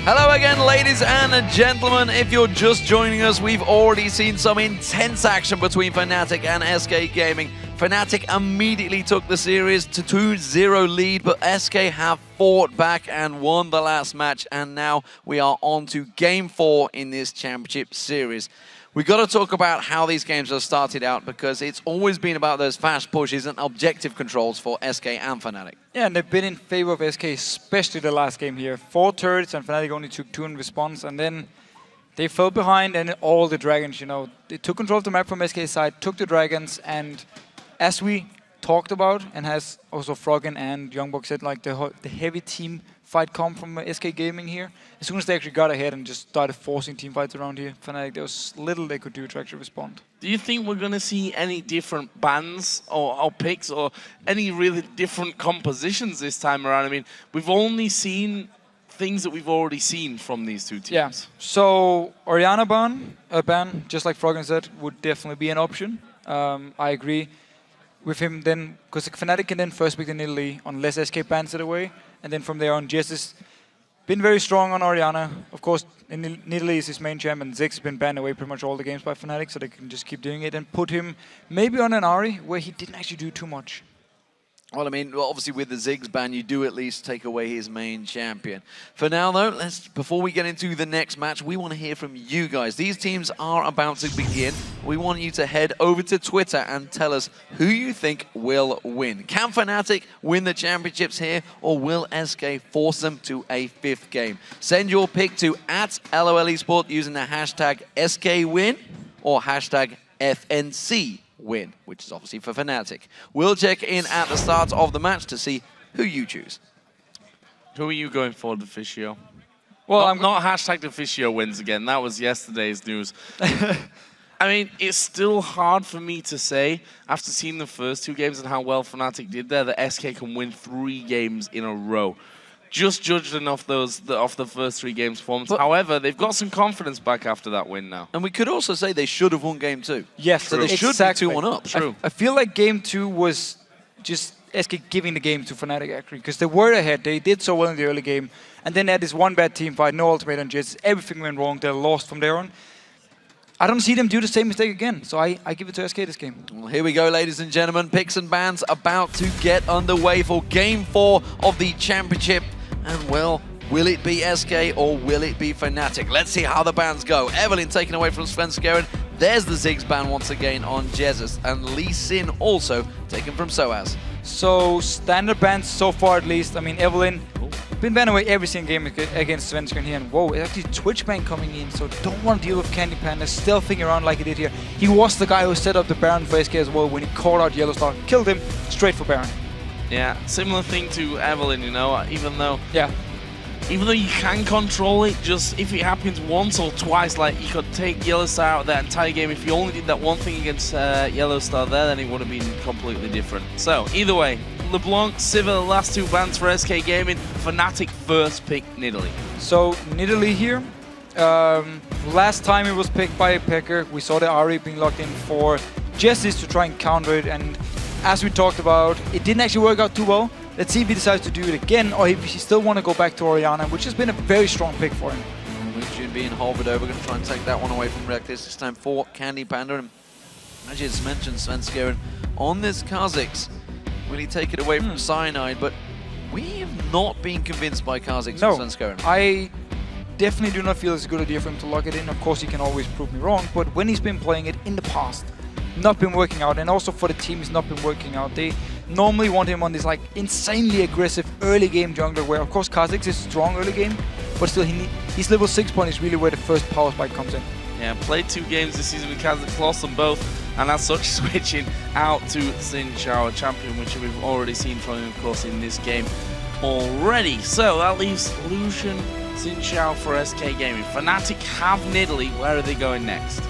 Hello again, ladies and gentlemen. If you're just joining us, we've already seen some intense action between Fnatic and SK Gaming. Fnatic immediately took the series to 2-0 lead, but SK have fought back and won the last match, and now we are on to Game 4 in this championship series. We got to talk about how these games have started out, because it's always been about those fast pushes and objective controls for SK and Fnatic. Yeah, and they've been in favor of SK, especially the last game here. 4 turrets and Fnatic only took 2 in response, and then they fell behind, and all the dragons, you know, they took control of the map from SK side, took the dragons, and as we talked about, and has also Froggen and Youngbuck said, like the heavy team fight come from SK Gaming here. As soon as they actually got ahead and just started forcing team fights around here, Fnatic, there was little they could do to actually respond. Do you think we're going to see any different bans or picks or any really different compositions this time around? I mean, we've only seen things that we've already seen from these two teams. Yeah, so Orianna ban, just like Froggen said, would definitely be an option. I agree with him then, because Fnatic can then first pick the Nidalee unless SK bans it away. And then from there on, Jesiz been very strong on Orianna. Of course, Nidalee is his main champ, and Ziggs has been banned away pretty much all the games by Fnatic, so they can just keep doing it and put him maybe on an Ahri, where he didn't actually do too much. Well, I mean, obviously with the Ziggs ban, you do at least take away his main champion. For now, though, before we get into the next match, we want to hear from you guys. These teams are about to begin. We want you to head over to Twitter and tell us who you think will win. Can Fnatic win the championships here, or will SK force them to a 5th game? Send your pick to @LOLEsport using the hashtag SKWin or hashtag FNC. Win, which is obviously for Fnatic. We'll check in at the start of the match to see who you choose. Who are you going for, Deficio? Well, I'm not hashtag Deficio wins again. That was yesterday's news. I mean, it's still hard for me to say, after seeing the first 2 games and how well Fnatic did there, that SK can win 3 games in a row. Just judging off the first 3 games performance. However, they've got some confidence back after that win now. And we could also say they should have won game 2. Yes, so they should be 2-1 up. True. I feel like game 2 was just SK giving the game to Fnatic, actually, because they were ahead. They did so well in the early game, and then they had this one bad team fight, no ultimate on Jets. Everything went wrong. They lost from there on. I don't see them do the same mistake again, so I give it to SK this game. Well, here we go, ladies and gentlemen. Picks and bans about to get underway for game 4 of the championship. And, well, will it be SK or will it be Fnatic? Let's see how the bans go. Evelyn taken away from Svenskeren. There's the Ziggs ban once again on Jesiz. And Lee Sin also taken from sOAZ. So, standard bans so far at least. I mean, Evelyn been banned away every single game against Svenskeren here. And whoa, it's actually Twitch ban coming in. So don't want to deal with CandyPanda. Stealthing around like he did here. He was the guy who set up the Baron for SK as well when he called out Yellowstar. Killed him straight for Baron. Yeah, similar thing to Evelyn, you know, even though you can control it, just if it happens once or twice, like you could take Yellowstar out that entire game. If you only did that one thing against Yellowstar there, then it would have been completely different. So, either way, LeBlanc, Sivir, the last 2 bans for SK Gaming. Fnatic first pick Nidalee. So, Nidalee here. Last time it was picked by xPeke, we saw the Ahri being locked in for Jesiz to try and counter it, and as we talked about, it didn't actually work out too well. Let's see if he decides to do it again, or if he still want to go back to Orianna, which has been a very strong pick for him. Lucian being hovered over, going to try and take that one away from Rekkles. This time for CandyPanda. And as you just mentioned, Svenskeren on this Kha'Zix. Will he take it away from Cyanide? But we have not been convinced by Kha'Zix from Svenskeren. I definitely do not feel it's a good idea for him to lock it in. Of course, he can always prove me wrong, but when he's been playing it in the past, not been working out, and also for the team it's not been working out. They normally want him on this like insanely aggressive early game jungler, where of course Kha'Zix is strong early game, but still his level 6 point is really where the first power spike comes in. Yeah, played 2 games this season with Kha'Zix, lost them both, and as such switching out to Zhao, a champion which we've already seen from him, of course, in this game already. So that leaves Lucian, Zhao for SK Gaming. Fnatic have Nidalee. Where are they going next?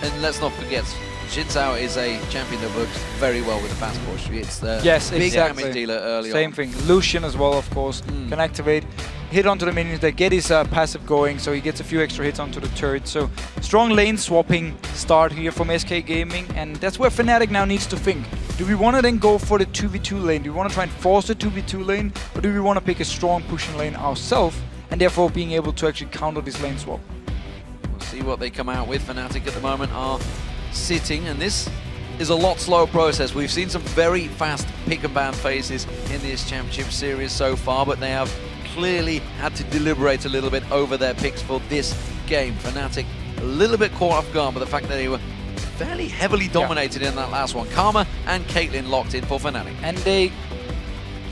And let's not forget, Zhao is a champion that works very well with the fast push. It's the big damage dealer early on. Same thing. Lucian as well, of course, can activate, hit onto the minions, they get his passive going, so he gets a few extra hits onto the turret. So strong lane swapping start here from SK Gaming, and that's where Fnatic now needs to think. Do we want to then go for the 2v2 lane? Do we want to try and force the 2v2 lane, or do we want to pick a strong pushing lane ourselves and therefore being able to actually counter this lane swap. We'll see what they come out with. Fnatic at the moment are sitting, and this is a lot slower process. We've seen some very fast pick and ban phases in this championship series so far, but they have clearly had to deliberate a little bit over their picks for this game. Fnatic a little bit caught off guard by the fact that they were fairly heavily dominated in that last one. Karma and Caitlyn locked in for Fnatic. And they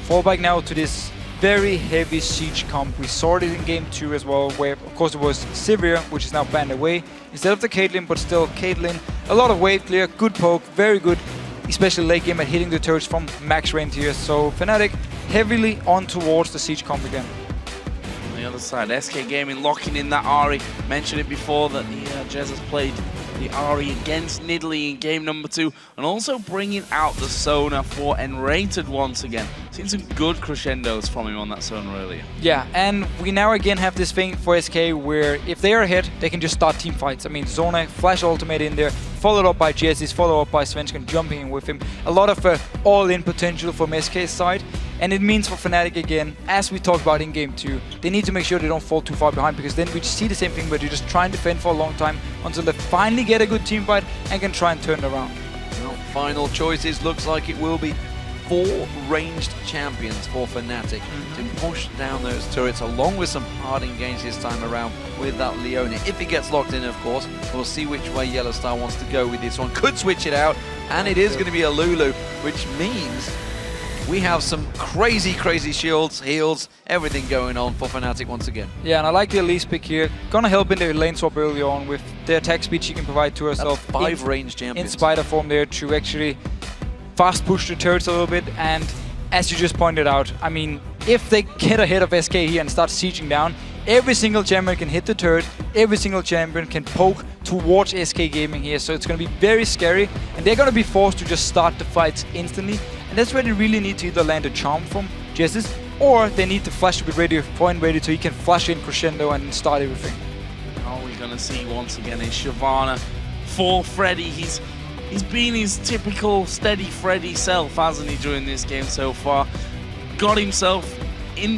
fall back now to this very heavy siege comp. We saw it in game 2 as well, where of course it was Severe, which is now banned away instead of the Caitlyn, but still Caitlyn, a lot of wave clear, good poke, very good, especially late game at hitting the turrets from max range here. So Fnatic heavily on towards the siege comp again. On the other side, SK Gaming locking in that Ahri. Mentioned it before that the Jesiz played the Ahri against Nidalee in game number 2, and also bringing out the Sona for nRated once again. Seen some good crescendos from him on that Sona earlier. Yeah, and we now again have this thing for SK where if they are ahead, they can just start team fights. I mean, Sona, flash ultimate in there, followed up by Jesiz, followed up by Svenskeren jumping in with him. A lot of all-in potential from SK's side. And it means for Fnatic again, as we talked about in game 2, they need to make sure they don't fall too far behind, because then we just see the same thing where they just try and defend for a long time until they finally get a good team fight and can try and turn it around. Well, final choices looks like it will be 4 ranged champions for Fnatic to push down those turrets, along with some hard engages this time around with that Leone. If it gets locked in, of course, we'll see which way Yellow Star wants to go with this one. Could switch it out, and it is going to be a Lulu, which means we have some crazy shields, heals, everything going on for Fnatic once again. Yeah, and I like the Elise pick here. Gonna help in the lane swap early on with the attack speed she can provide to herself. That's 5 ranged champions. In spider form there to actually fast push the turrets a little bit. And as you just pointed out, I mean, if they get ahead of SK here and start sieging down, every single champion can hit the turret, every single champion can poke towards SK Gaming here. So it's gonna be very scary, and they're gonna be forced to just start the fights instantly. And that's where they really need to either land a charm from Jesiz, or they need the flash to be ready, point ready, so he can flash in crescendo and start everything. All we're gonna see once again is Shyvana for Freddy. He's been his typical steady Freddy self, hasn't he, during this game so far? Got himself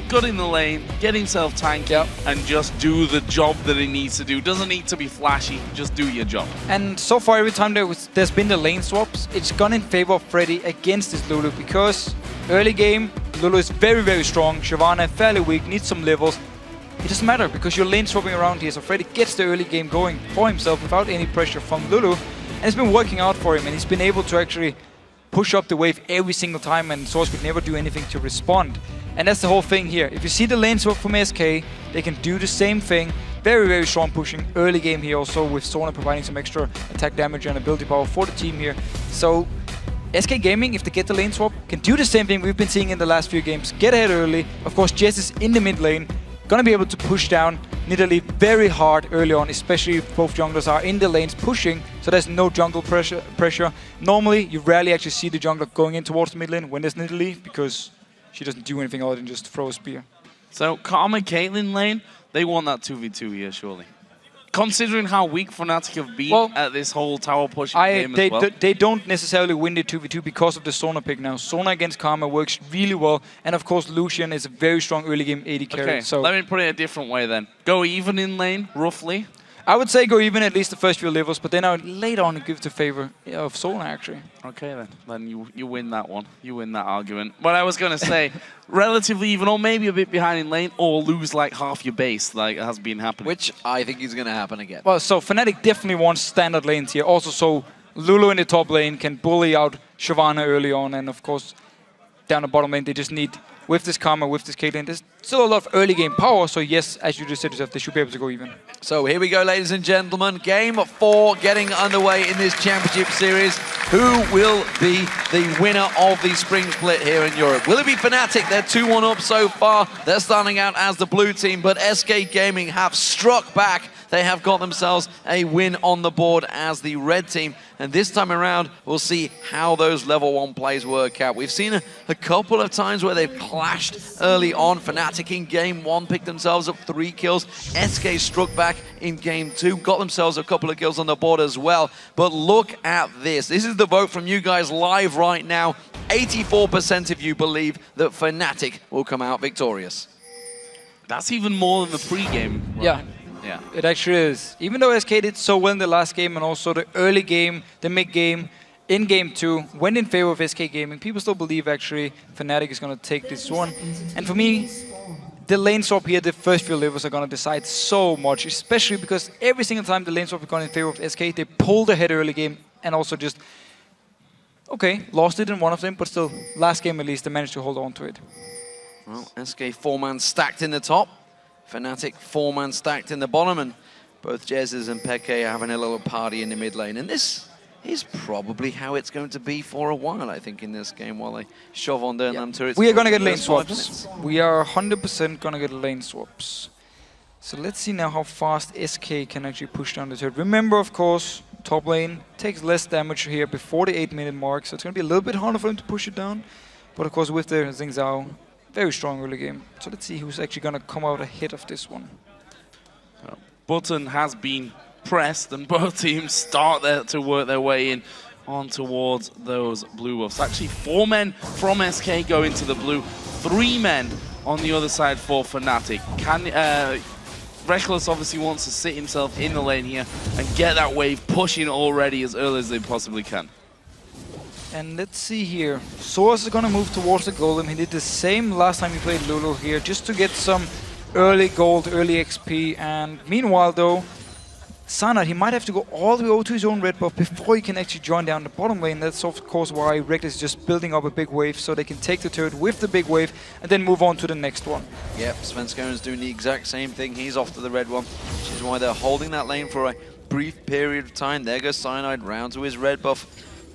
good in the lane, get himself tanky, and just do the job that he needs to do. Doesn't need to be flashy, just do your job. And so far, every time there's been the lane swaps, it's gone in favor of Freddy against this Lulu, because early game, Lulu is very strong, Shyvana fairly weak, needs some levels. It doesn't matter, because you're lane swapping around here, so Freddy gets the early game going for himself without any pressure from Lulu, and it's been working out for him, and he's been able to actually push up the wave every single time, and sOAZ could never do anything to respond. And that's the whole thing here. If you see the lane swap from SK, they can do the same thing. Very strong pushing early game here also, with Sona providing some extra attack damage and ability power for the team here. So SK Gaming, if they get the lane swap, can do the same thing we've been seeing in the last few games. Get ahead early. Of course, Jesiz in the mid lane, gonna be able to push down Nidalee very hard early on, especially if both junglers are in the lanes pushing, so there's no jungle pressure. Normally, you rarely actually see the jungler going in towards the mid lane when there's Nidalee, because she doesn't do anything other than just throw a spear. So, Karma Caitlyn lane, they want that 2v2 here, surely. Considering how weak Fnatic have been at this whole tower pushing game as well. They don't necessarily win the 2v2 because of the Sona pick now. Sona against Karma works really well, and of course Lucian is a very strong early game AD carry. Okay, so let me put it a different way then. Go even in lane, roughly. I would say go even at least the first few levels, but then I would later on give the favor of Sona actually. Okay then you win that one. You win that argument. But I was going to say, relatively even, or maybe a bit behind in lane, or lose like half your base, like it has been happening. Which I think is going to happen again. Well, so Fnatic definitely wants standard lanes here. Also, so Lulu in the top lane can bully out Shyvana early on, and of course, down the bottom lane, they just need, with this Karma, with this Caitlyn, there's still a lot of early game power, so yes, as you just said yourself, they should be able to go even. So here we go, ladies and gentlemen. Game 4 getting underway in this championship series. Who will be the winner of the spring split here in Europe? Will it be Fnatic? They're 2-1 up so far. They're starting out as the blue team, but SK Gaming have struck back. They have got themselves a win on the board as the red team. And this time around, we'll see how those level 1 plays work out. We've seen a couple of times where they've clashed early on. Fnatic in game 1 picked themselves up 3 kills. SK struck back in game 2, got themselves a couple of kills on the board as well. But look at this. This is the vote from you guys live right now. 84% of you believe that Fnatic will come out victorious. That's even more than the pre-game, right? Yeah. Yeah. It actually is. Even though SK did so well in the last game and also the early game, the mid game, in game 2, went in favor of SK Gaming, people still believe actually Fnatic is going to take this one. And for me, the lane swap here, the first few levels are going to decide so much, especially because every single time the lane swap has gone in favor of SK, they pulled ahead early game and also just, okay, lost it in one of them, but still, last game at least, they managed to hold on to it. Well, SK 4-man stacked in the top. Fnatic 4-man stacked in the bottom, and both Jesiz and xPeke are having a little party in the mid lane. And this is probably how it's going to be for a while, I think, in this game, while they shove on their turrets. We are going to get lane swaps. We are 100% going to get lane swaps. So let's see now how fast SK can actually push down the turret. Remember, of course, top lane takes less damage here before the 8-minute mark, so it's going to be a little bit harder for them to push it down. But of course, with the Zhao, very strong early game. So let's see who's actually going to come out ahead of this one. Button has been pressed, and both teams start there to work their way in on towards those blue buffs. Actually, 4 men from SK go into the blue, 3 men on the other side for Fnatic. Rekkles obviously wants to sit himself in the lane here and get that wave pushing already as early as they possibly can. And let's see here. sOAZ is going to move towards the golem. He did the same last time he played Lulu here, just to get some early gold, early XP. And meanwhile, though, Cyanide, he might have to go all the way over to his own red buff before he can actually join down the bottom lane. That's of course why Rekkles is just building up a big wave so they can take the turret with the big wave and then move on to the next one. Yep, Svenskeren is doing the exact same thing. He's off to the red one, which is why they're holding that lane for a brief period of time. There goes Cyanide round to his red buff.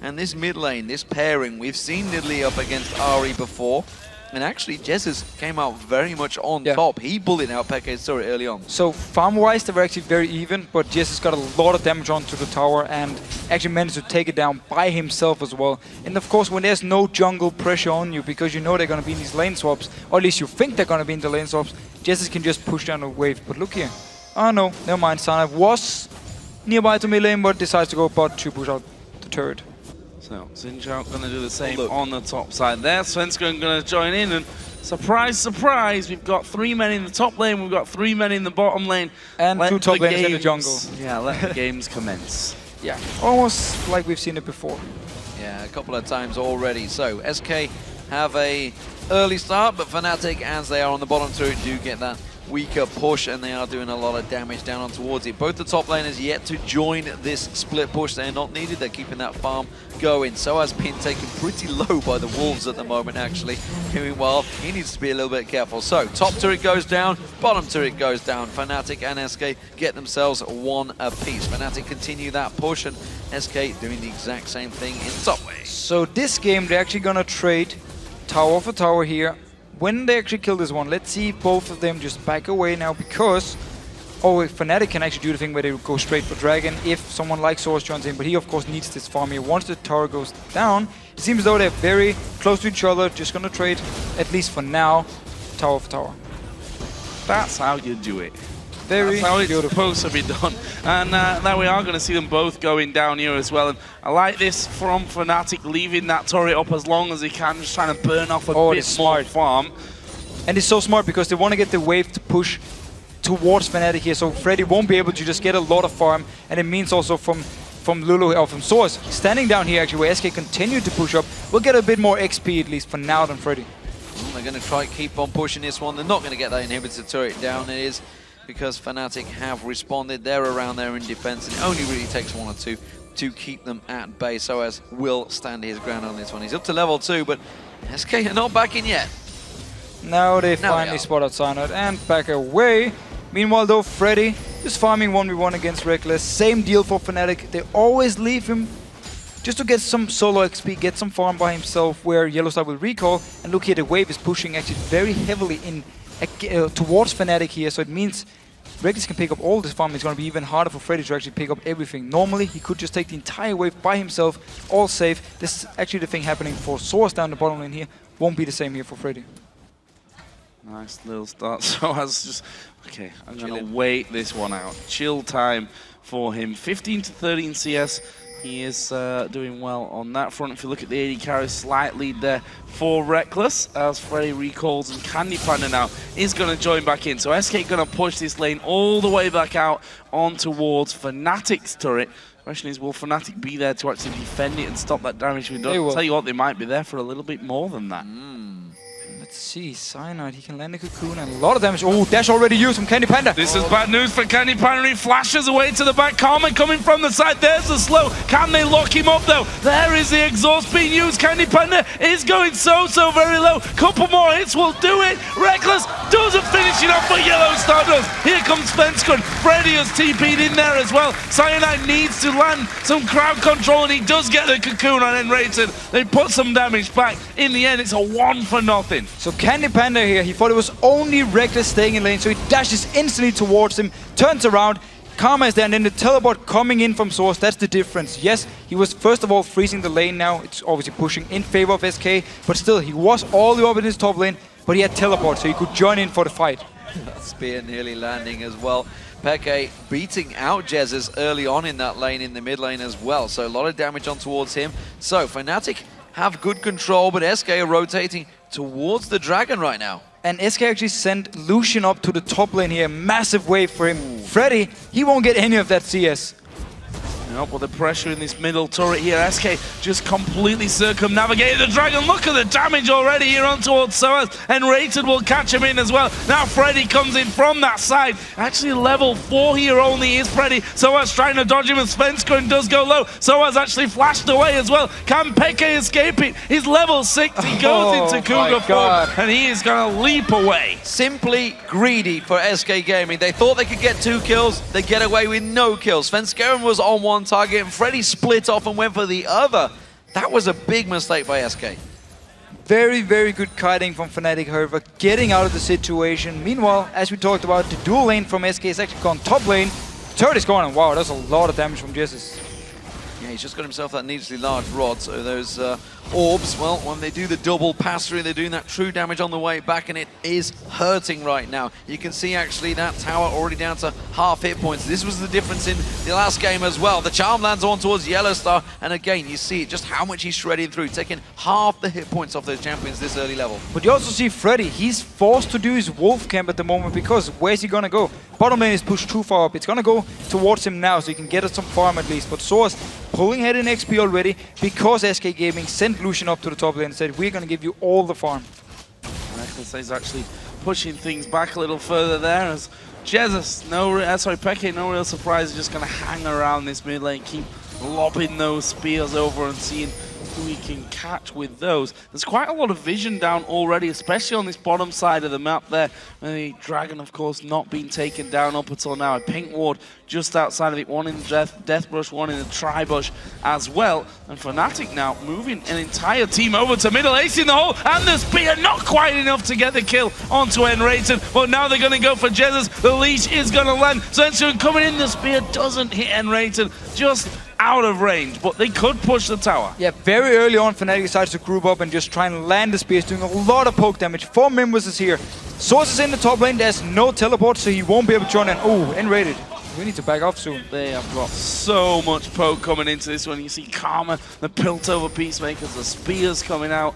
And this mid lane, this pairing, we've seen Nidalee up against Ahri before. And actually, Jesiz came out very much on top. He bullied out xPeke's turret early on. So farm-wise, they were actually very even, but Jesiz got a lot of damage onto the tower and actually managed to take it down by himself as well. And of course, when there's no jungle pressure on you, because you know they're going to be in these lane swaps, or at least you think they're going to be in the lane swaps, Jesiz can just push down a wave. But look here. Oh no, never mind. Cyanide was nearby to mid lane, but decides to go bot to push out the turret. So, Zhao going to do the same on the top side there. Svenskeren going to join in, and surprise, surprise, we've got 3 men in the top lane, we've got 3 men in the bottom lane. And 2 top lanes in the jungle. Yeah, let the games commence. Yeah, almost like we've seen it before. Yeah, a couple of times already. So, SK have a early start, but Fnatic, as they are on the bottom turret, do get that weaker push, and they are doing a lot of damage down on towards it. Both the top laners yet to join this split push. They're not needed. They're keeping that farm going. sOAZ being taken pretty low by the wolves at the moment, actually. Meanwhile, he needs to be a little bit careful. So, top turret goes down, bottom turret goes down. Fnatic and SK get themselves 1 apiece. Fnatic continue that push, and SK doing the exact same thing in top lane. So this game, they're actually going to trade tower for tower here. When they actually kill this one, let's see if both of them just back away now, because Fnatic can actually do the thing where they go straight for Dragon if someone like sOAZ joins in, but he of course needs this farm here. Once the tower goes down, it seems as though they're very close to each other, just gonna trade, at least for now, tower for tower. That's how you do it. Very That's how it's beautiful. supposed to be done. And now we are going to see them both going down here as well. And I like this from Fnatic, leaving that turret up as long as he can, just trying to burn off a bit more farm. And it's so smart because they want to get the wave to push towards Fnatic here, so Freddy won't be able to just get a lot of farm. And it means also from Lulu, or from sOAZ, standing down here actually, where SK continue to push up, we'll get a bit more XP at least for now than Freddy. Well, they're going to try to keep on pushing this one. They're not going to get that inhibitor turret down. It is because Fnatic have responded. They're around there in defense, and it only really takes 1 or 2 to keep them at bay. sOAZ will stand his ground on this one. He's up to level 2, but SK are not back in yet. Now they finally spot out Cyanide and back away. Meanwhile though, Freddy is farming 1v1 against Rekkles. Same deal for Fnatic. They always leave him just to get some solo XP, get some farm by himself, where Yellowstar will recall. And look here, the wave is pushing actually very heavily in towards Fnatic here, so it means Rekkles can pick up all this farm. It's going to be even harder for Freddy to actually pick up everything. Normally, he could just take the entire wave by himself, all safe. This is actually the thing happening for sOAZ down the bottom lane here. Won't be the same here for Freddy. Nice little start. sOAZ just, okay, I'm going to wait this one out. Chill time for him. 15 to 13 CS. He is doing well on that front. If you look at the AD carry, slight lead there for Rekkles as Freddy recalls, and CandyPanda now is going to join back in. So SK going to push this lane all the way back out on towards Fnatic's turret. Question is, will Fnatic be there to actually defend it and stop that damage? We don't tell you what, they might be there for a little bit more than that. Let's see, Cyanide, he can land a cocoon and a lot of damage. Oh, dash already used from CandyPanda. This is bad news for CandyPanda. He flashes away to the back. Karma coming from the side. There's the slow. Can they lock him up though? There is the exhaust being used. CandyPanda is going so very low. Couple more hits will do it. Rekkles doesn't finish it off, but Yellow Star does. Here comes Svenskeren. Freddy has TP'd in there as well. Cyanide needs to land some crowd control, and he does get the cocoon on nRated. They put some damage back. In the end, it's a 1-for-0. So CandyPanda here, he thought it was only Rekkles staying in lane, so he dashes instantly towards him, turns around, Karma is there, and then the teleport coming in from source. That's the difference. Yes, he was first of all freezing the lane now. It's obviously pushing in favor of SK, but still, he was all the way up in his top lane, but he had teleport, so he could join in for the fight. Spear nearly landing as well. Peke beating out Jesiz early on in that lane, in the mid lane as well, so a lot of damage on towards him. So Fnatic have good control, but SK are rotating towards the dragon right now. And SK actually sent Lucian up to the top lane here. Massive wave for him. Freddy, he won't get any of that CS. Nope, well, the pressure in this middle turret here. SK just completely circumnavigated the dragon. Look at the damage already here on towards sOAZ. nRated will catch him in as well. Now Freddy comes in from that side. Actually level 4 here only is Freddy. sOAZ trying to dodge him, and Svenskeren does go low. sOAZ actually flashed away as well. Can Peke escape it? He's level 6. He goes into Cougar form, and he is going to leap away. Simply greedy for SK Gaming. They thought they could get 2 kills. They get away with no kills. Svenskeren was on one target, and Freddy split off and went for the other. That was a big mistake by SK. Very good kiting from Fnatic, however, getting out of the situation. Meanwhile, as we talked about, the dual lane from SK is actually gone top lane. Turret is gone, and wow, that's a lot of damage from Jesiz. Yeah, he's just got himself that needlessly large rod, so those orbs, well, when they do the double pass-through, they're doing that true damage on the way back, and it is hurting right now. You can see, actually, that tower already down to half hit points. This was the difference in the last game as well. The charm lands on towards Yellow Star, and again, you see just how much he's shredding through, taking half the hit points off those champions this early level. But you also see Freddy, he's forced to do his wolf camp at the moment, because where's he gonna go? Bottom lane is pushed too far up. It's gonna go towards him now, so he can get us some farm at least. But sOAZ pulling ahead in XP already, because SK Gaming sent Lucian up to the top lane and said, we're gonna give you all the farm. Rekkles is actually pushing things back a little further there, as Jesiz, Peke, no real surprise, is just gonna hang around this mid lane, keep lobbing those spears over and seeing who he can catch with those. There's quite a lot of vision down already, especially on this bottom side of the map there. And the dragon, of course, not being taken down up until now. A pink ward just outside of it, one in the death brush, one in the tri-bush as well. And Fnatic now moving an entire team over to middle, ace in the hole, and the spear not quite enough to get the kill onto nRated. But now they're going to go for Jesiz. The leash is going to land. Svenskeren coming in, the spear doesn't hit nRated, just out of range, but they could push the tower. Yeah, very early on, Fnatic decides to group up and just try and land the spears, doing a lot of poke damage. 4 members is here. sOAZ is in the top lane, there's no teleport, so he won't be able to join in. Oh, nRated. We need to back off soon. They have got so much poke coming into this one. You see Karma, the Piltover Peacemakers, the spears coming out.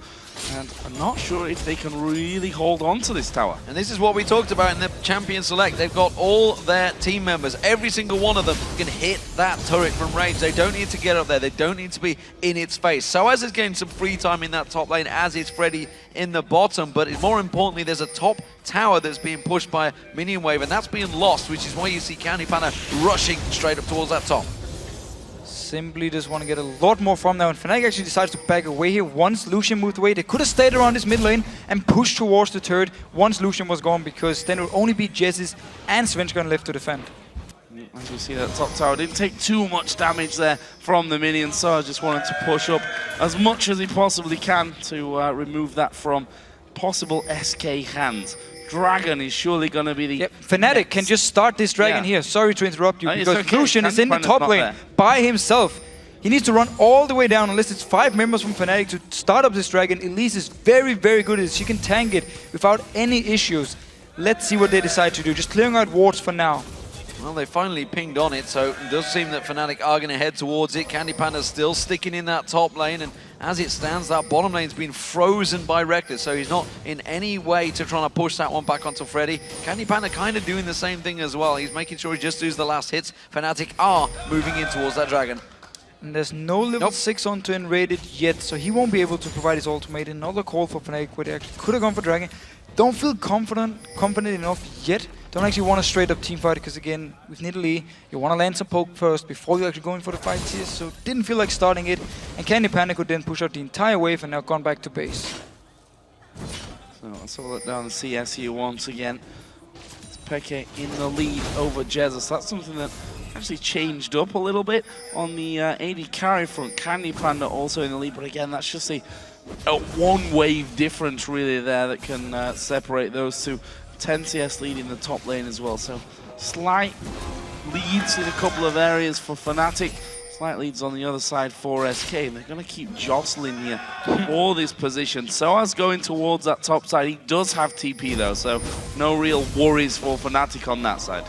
And I'm not sure if they can really hold on to this tower. And this is what we talked about in the Champion Select. They've got all their team members. Every single one of them can hit that turret from range. They don't need to get up there. They don't need to be in its face. sOAZ is getting some free time in that top lane, as is Freddy in the bottom. But more importantly, there's a top tower that's being pushed by a minion wave, and that's being lost, which is why you see CandyPanda rushing straight up towards that top. Simply just want to get a lot more from now, and Fnatic actually decides to back away here once Lucian moved away. They could have stayed around this mid lane and pushed towards the turret once Lucian was gone, because then it would only be Jesiz and Svenskeren left to defend. As you see, that top tower didn't take too much damage there from the minions, so I just wanted to push up as much as he possibly can to remove that from possible SK hands. Dragon is surely going to be the... Yep, Fnatic can just start this dragon here. Sorry to interrupt you, because okay. Lucian is in the top lane by himself. He needs to run all the way down, unless it's 5 members from Fnatic to start up this dragon. Elise is very good at this. She can tank it without any issues. Let's see what they decide to do. Just clearing out wards for now. Well, they finally pinged on it, so it does seem that Fnatic are going to head towards it. CandyPanda's still sticking in that top lane, and as it stands, that bottom lane's been frozen by Rekkles, so he's not in any way to try to push that one back onto Freddy. CandyPanda kind of doing the same thing as well. He's making sure he just does the last hits. Fnatic are moving in towards that dragon. And there's no level 6 onto nRated yet, so he won't be able to provide his ultimate. Another call for Fnatic where they actually could have gone for dragon. Don't feel confident enough yet. Don't actually want a straight up team fight, because again, with Nidalee, you want to land some poke first before you're actually going for the fight here, so didn't feel like starting it. And CandyPanda could then push out the entire wave and now gone back to base. So let's have a look down the CS here once again. It's xPeke in the lead over Jesiz. That's something that actually changed up a little bit on the AD carry front. CandyPanda also in the lead, but again, that's just a one wave difference really there that can separate those two. 10 CS lead in the top lane as well, so slight leads in a couple of areas for Fnatic, slight leads on the other side for SK, and they're going to keep jostling here for this position. sOAZ going towards that top side. He does have TP though, so no real worries for Fnatic on that side.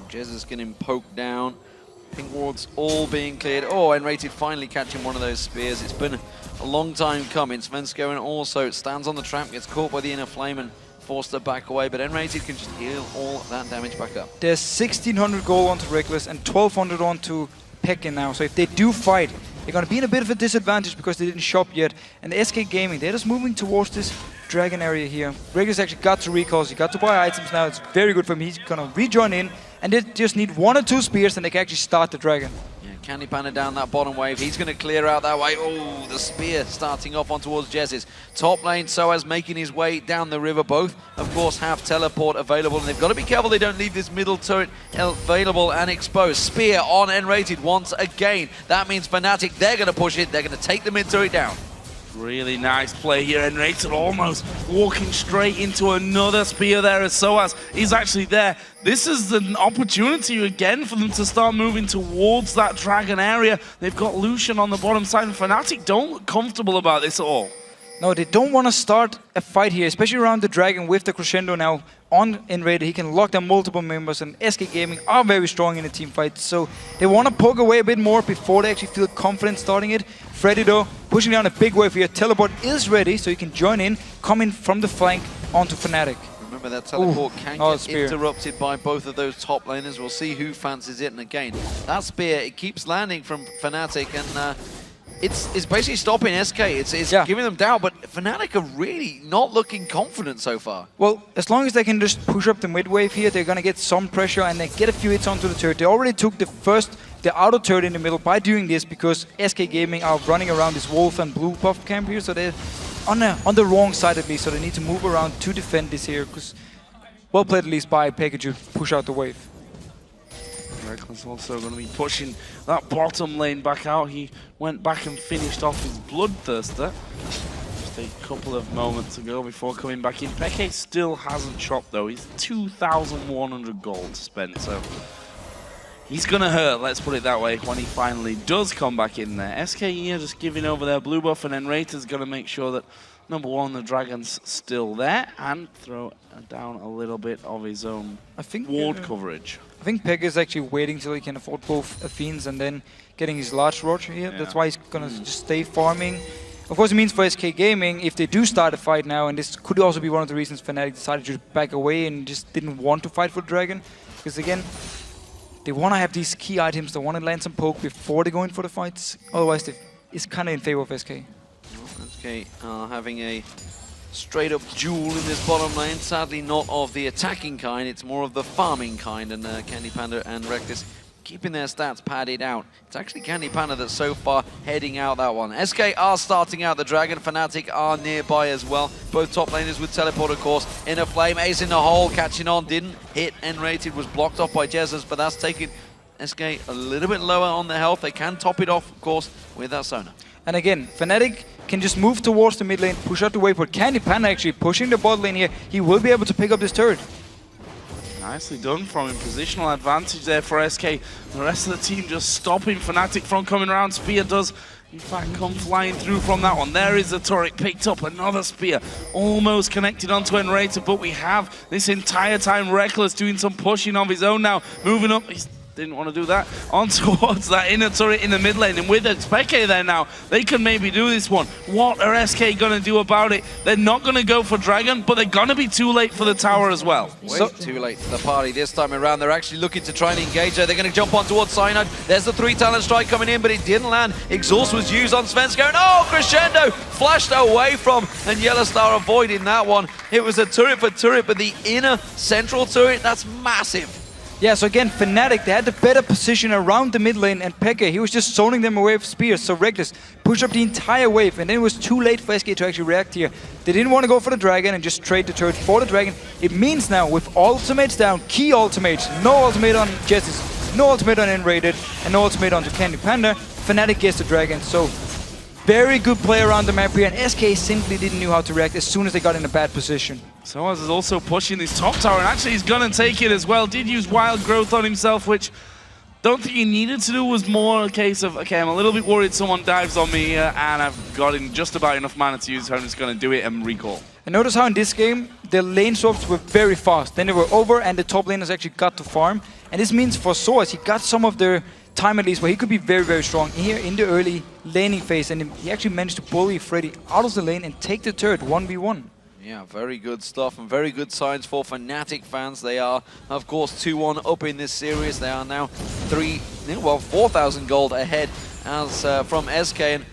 Jesiz getting poked down. Pink wards all being cleared. Oh, nRated finally catching one of those spears. It's been a long time coming. Svenskeren also stands on the trap, gets caught by the inner flame and forced to back away, but nRated can just heal all that damage back up. There's 1600 gold onto Rekkles and 1200 onto Payne now, so if they do fight, they're going to be in a bit of a disadvantage because they didn't shop yet. And the SK Gaming, they're just moving towards this dragon area here. Rekkles actually got to recalls, he got to buy items now, it's very good for him. He's going to rejoin in, and they just need 1 or 2 spears and they can actually start the dragon. CandyPanda down that bottom wave. He's going to clear out that way. Oh, the spear starting off on towards Jesiz. Top lane, sOAZ making his way down the river. Both, of course, have teleport available, and they've got to be careful they don't leave this middle turret available and exposed. Spear on nRated once again. That means Fnatic, they're going to push it. They're going to take the mid turret down. Really nice play here, nRated almost walking straight into another spear there as sOAZ is actually there. This is an opportunity again for them to start moving towards that dragon area. They've got Lucian on the bottom side, and Fnatic don't look comfortable about this at all. No, they don't want to start a fight here, especially around the dragon with the crescendo now on nRated. He can lock down multiple members, and SK Gaming are very strong in a team fight, so they want to poke away a bit more before they actually feel confident starting it. Freddy though, pushing down a big wave here. Teleport is ready, so he can join in, coming from the flank onto Fnatic. Remember that teleport can get interrupted by both of those top laners. We'll see who fancies it, and again, that spear, it keeps landing from Fnatic, and it's basically stopping SK. It's giving them doubt, but Fnatic are really not looking confident so far. Well, as long as they can just push up the mid wave here, they're going to get some pressure and they get a few hits onto the turret. They already took the outer turret in the middle by doing this, because SK Gaming are running around this wolf and blue buff camp here, so they're on the wrong side at least, so they need to move around to defend this here, because well played at least by xPeke to push out the wave. Rekkles also going to be pushing that bottom lane back out. He went back and finished off his Bloodthirster just a couple of moments ago before coming back in. xPeke still hasn't chopped though. He's 2,100 gold spent, so he's going to hurt, let's put it that way, when he finally does come back in there. SK here just giving over their blue buff, and nRated's going to make sure that number 1, the dragon's still there, and throw down a little bit of his own ward coverage. I think xPeke is actually waiting till he can afford both Fiends and then getting his large Roach here. Yeah. That's why he's going to just stay farming. Of course, it means for SK Gaming, if they do start a fight now, and this could also be one of the reasons Fnatic decided to back away and just didn't want to fight for the dragon, because again, they want to have these key items, they want to land some poke before they go in for the fights. Otherwise, it's kind of in favor of SK. SK having a straight-up duel in this bottom lane. Sadly, not of the attacking kind. It's more of the farming kind, and CandyPanda and Rekkles keeping their stats padded out. It's actually CandyPanda that's so far heading out that one. SK are starting out the dragon. Fnatic are nearby as well. Both top laners with teleport, of course. Inner flame, ace in the hole, catching on. Didn't hit nRated, was blocked off by Jesiz, but that's taking SK a little bit lower on the health. They can top it off, of course, with that Sona. And again, Fnatic can just move towards the mid lane, push out the wave, but CandyPanda actually pushing the bot lane here. He will be able to pick up this turret. Nicely done from him. Positional advantage there for SK. The rest of the team just stopping Fnatic from coming around. Spear does In fact, come flying through from that one. There is the turret, picked up another spear, almost connected onto nRated, but we have this entire time Rekkles doing some pushing of his own now, moving up. He's didn't want to do that. On towards that inner turret in the mid lane. And with xPeke there now, they can maybe do this one. What are SK going to do about it? They're not going to go for Dragon, but they're going to be too late for the tower as well. Way too late for the party this time around. They're actually looking to try and engage there. They're going to jump on towards Cyanide. There's the 3-talent strike coming in, but it didn't land. Exhaust was used on Svenskeren. Oh, Crescendo flashed away from, and Yellowstar avoiding that one. It was a turret for turret, but the inner central turret, that's massive. Yeah, so again, Fnatic, they had the better position around the mid lane, and Peke, he was just zoning them away with spears, so Rekkles pushed up the entire wave, and then it was too late for SK to actually react here. They didn't want to go for the Dragon and just trade the turret for the Dragon. It means now, with ultimates down, key ultimates, no ultimate on Jesiz, no ultimate on nRated, and no ultimate onto CandyPanda, Fnatic gets the Dragon, so very good play around the map here, and SK simply didn't know how to react as soon as they got in a bad position. sOAZ is also pushing this top tower, and actually he's gonna take it as well. Did use Wild Growth on himself, which don't think he needed to do. Was more a case of, okay, I'm a little bit worried someone dives on me here, and I've got in just about enough mana to use, so I'm just gonna do it and recall. And notice how in this game, the lane swaps were very fast. Then they were over, and the top laners actually got to farm. And this means for sOAZ, he got some of the time at least where he could be very, very strong here in the early laning phase, and he actually managed to bully Freddy out of the lane and take the turret 1v1. Yeah, very good stuff and very good signs for Fnatic fans. They are, of course, 2-1 up in this series. They are now 4,000 gold ahead as from SK. And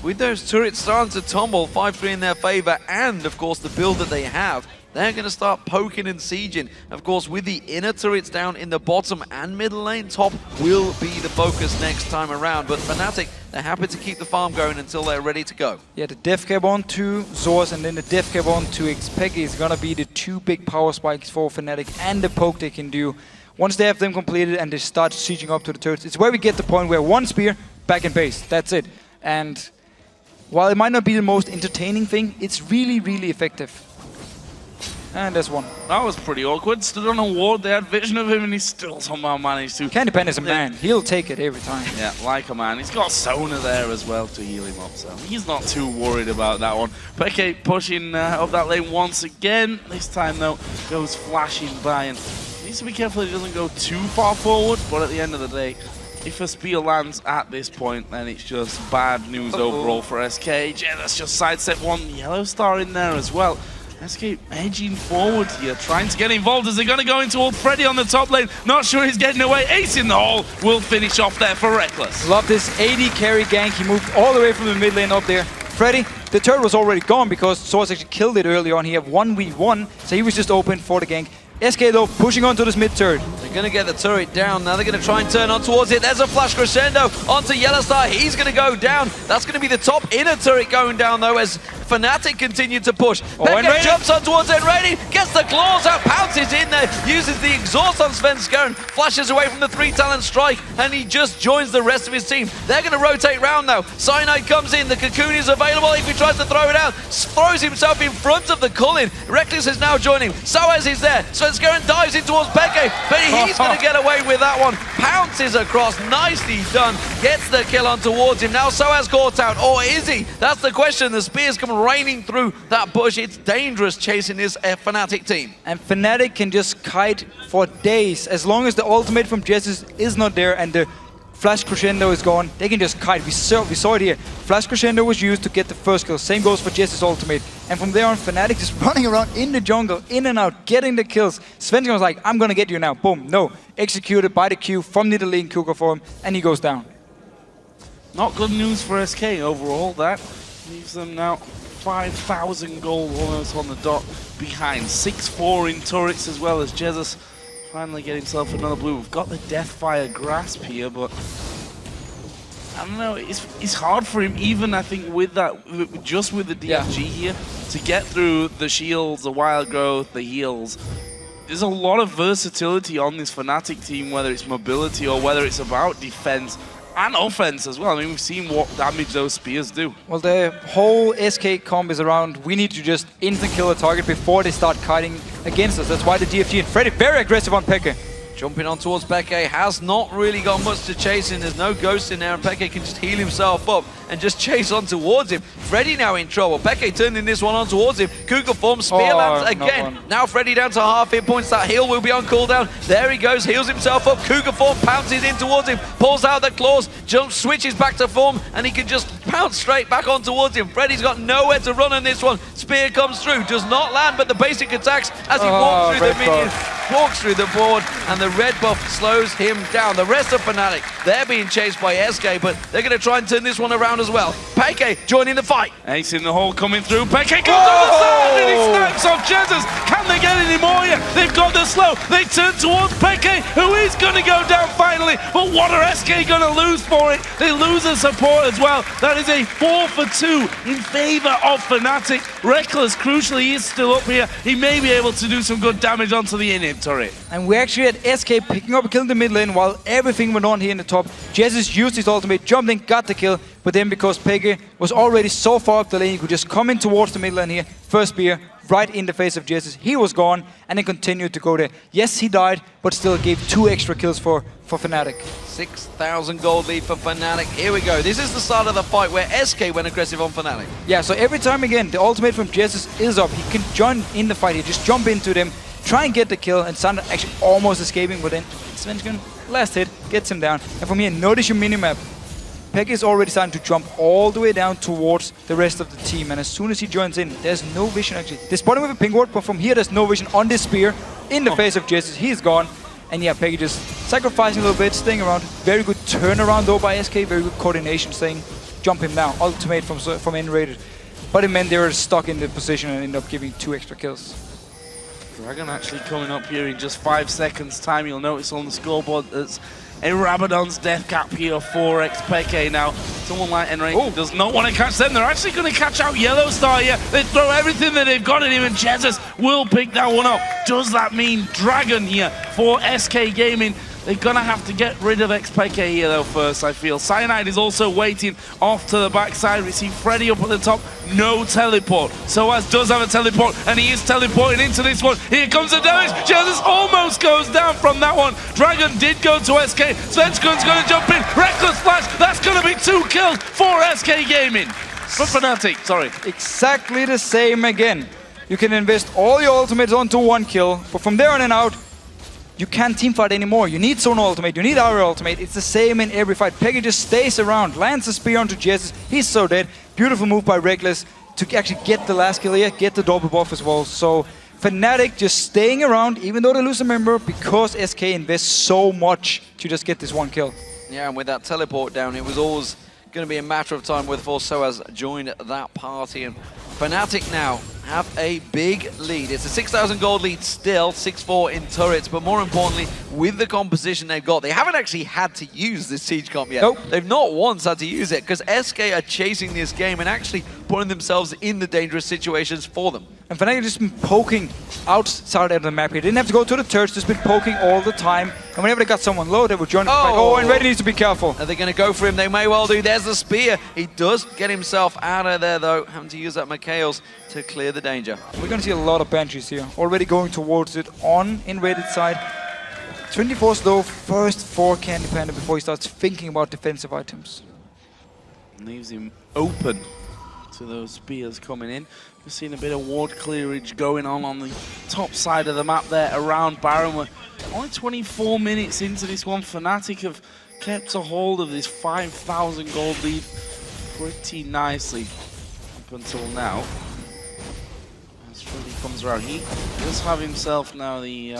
with those turrets starting to tumble, 5-3 in their favor, and of course the build that they have, they're going to start poking and sieging. Of course, with the inner turrets down in the bottom and middle lane, top will be the focus next time around. But Fnatic, they're happy to keep the farm going until they're ready to go. Yeah, the death cap on to sOAZ and then the death cap on to xPeke is going to be the two big power spikes for Fnatic and the poke they can do. Once they have them completed and they start sieging up to the turrets, it's where we get the point where one spear, back in base. That's it. And while it might not be the most entertaining thing, it's really, really effective. And there's one. That was pretty awkward. Stood on a ward, they had vision of him, and he still somehow managed to... CandyPanda is a man. He'll take it every time. Yeah, like a man. He's got Sona there as well to heal him up, so he's not too worried about that one. Peke pushing up that lane once again. This time, though, goes flashing by, and needs to be careful he doesn't go too far forward, but at the end of the day, if a spear lands at this point, then it's just bad news overall for SK. Yeah, that's just sidestep one yellow star in there as well. SK edging forward here, trying to get involved as they're going to go into old Freddy on the top lane. Not sure he's getting away. Ace in the hole will finish off there for Rekkles. Love this AD carry gank. He moved all the way from the mid lane up there. Freddy, the turret was already gone because sOAZ actually killed it early on. He had 1v1, so he was just open for the gank. SK though, pushing onto this mid turret. They're going to get the turret down. Now they're going to try and turn on towards it. There's a flash crescendo onto Yellowstar. He's going to go down. That's going to be the top inner turret going down though as Fnatic continue to push. Peke jumps on towards nRated, gets the claws out, pounces in there, uses the exhaust on Svenskeren, flashes away from the 3-talent strike, and he just joins the rest of his team. They're going to rotate round now. Cyanide comes in, the cocoon is available. If he tries to throw it out, throws himself in front of the Cullen. Rekkles is now joining. sOAZ is there. Svenskeren dives in towards Peke, but he's going to get away with that one. Pounces across, nicely done. Gets the kill on towards him. Now sOAZ caught out, or is he? That's the question. The spears come raining through that bush. It's dangerous chasing this Fnatic team. And Fnatic can just kite for days. As long as the ultimate from Jesiz is not there and the flash crescendo is gone, they can just kite. We saw it here. Flash crescendo was used to get the first kill. Same goes for Jesiz ultimate. And from there on, Fnatic just running around in the jungle, in and out, getting the kills. Svenskeren was like, I'm gonna get you now. Boom. No. Executed by the Q from Nidalee in Kuka form, and he goes down. Not good news for SK overall. That leaves them now 5,000 gold almost on the dot behind. 6-4 in turrets as well as Jesiz finally get himself another blue. We've got the Deathfire grasp here, but I don't know, it's hard for him even, I think, with that, just with the DFG here, to get through the shields, the wild growth, the heals. There's a lot of versatility on this Fnatic team, whether it's mobility or whether it's about defense and offense as well. I mean, we've seen what damage those spears do. Well, the whole SK comp is around, we need to just instant kill a target before they start kiting against us. That's why the DFG and Freddy very aggressive on Peke. Jumping on towards xPeke, has not really got much to chase in. There's no ghost in there, and xPeke can just heal himself up and just chase on towards him. Freddy now in trouble. xPeke turning this one on towards him. Cougar form, spear lands again. Now Freddy down to half hit points. That heal will be on cooldown. There he goes, heals himself up. Cougar form pounces in towards him, pulls out the claws, jumps, switches back to form, and he can just pounce straight back on towards him. Freddy's got nowhere to run on this one. Spear comes through, does not land, but the basic attacks as he walks through the minions, walks through the board, and the red buff slows him down. The rest of Fnatic, they're being chased by SK, but they're going to try and turn this one around as well. xPeke joining the fight. Ace in the hole coming through. xPeke goes on the side and he snipes off Jesiz. Can they get any more here? They've got the slow. They turn towards xPeke, who is going to go down finally. But what are SK going to lose for it? They lose the support as well. That is a 4 for 2 in favor of Fnatic. Rekkles, crucially, is still up here. He may be able to do some good damage onto the inhib turret. And we actually had SK picking up a kill in the mid lane while everything went on here in the top. Jesiz used his ultimate, jumped in, got the kill, but then because xPeke was already so far up the lane, he could just come in towards the mid lane here. First spear, right in the face of Jesiz. He was gone, and then continued to go there. Yes, he died, but still gave 2 extra kills for Fnatic. 6,000 gold lead for Fnatic. Here we go. This is the start of the fight where SK went aggressive on Fnatic. Yeah, so every time again, the ultimate from Jesiz is up. He can join in the fight. He just jump into them, try and get the kill, and Sander actually almost escaping, but then Svenskeren, last hit, gets him down. And from here, notice your minimap. xPeke is already starting to jump all the way down towards the rest of the team, and as soon as he joins in, there's no vision actually. They spot him with a ping ward, but from here there's no vision on this spear in the face of Jesiz. He's gone, and yeah, xPeke just sacrificing a little bit, staying around. Very good turnaround though by SK, very good coordination, saying jump him now. Ultimate from nRated, but it meant they were stuck in the position and ended up giving 2 extra kills. Dragon actually coming up here in just 5 seconds time. You'll notice on the scoreboard that's a Rabadon's death cap here for xPeke now. Someone like Enrique does not want to catch them. They're actually going to catch out Yellowstar here. They throw everything that they've got at him, and Jesiz will pick that one up. Does that mean Dragon here for SK Gaming? They're going to have to get rid of xPeke here though first, I feel. Cyanide is also waiting off to the backside. We see Freddy up at the top. No teleport. sOAZ does have a teleport, and he is teleporting into this one. Here comes the damage. Jesiz almost goes down from that one. Dragon did go to SK. Svenskeren's going to jump in. Rekkles flash. That's going to be 2 kills for SK Gaming. For Fnatic, sorry. Exactly the same again. You can invest all your ultimates onto 1 kill, but from there on and out, you can't teamfight anymore. You need Sona ultimate, you need Ahri ultimate. It's the same in every fight. xPeke just stays around, lands a spear onto Jesiz. He's so dead. Beautiful move by Rekkles to actually get the last kill here, get the double buff as well. So Fnatic just staying around, even though they lose a member, because SK invests so much to just get this 1 kill. Yeah, and with that teleport down, it was always going to be a matter of time before sOAZ joined that party. And Fnatic now have a big lead. It's a 6,000 gold lead still, 6-4 in turrets, but more importantly, with the composition they've got, they haven't actually had to use this siege comp yet. Nope. They've not once had to use it, because SK are chasing this game and actually putting themselves in the dangerous situations for them. And Fnatic has just been poking outside of the map here. They didn't have to go to the turrets, just been poking all the time. And whenever they got someone low, they would join the fight. Oh, and Reddy needs to be careful. Are they going to go for him? They may well do. There's the spear. He does get himself out of there, though, having to use that Mikhail's to clear the danger. We're going to see a lot of Banshees here. Already going towards it on nRated side. 24's though, first for CandyPanda before he starts thinking about defensive items. Leaves him open to those spears coming in. We're seeing a bit of ward clearage going on the top side of the map there around Baron. We're only 24 minutes into this one. Fnatic have kept a hold of this 5,000 gold lead pretty nicely up until now. As Freddy comes around, he does have himself now the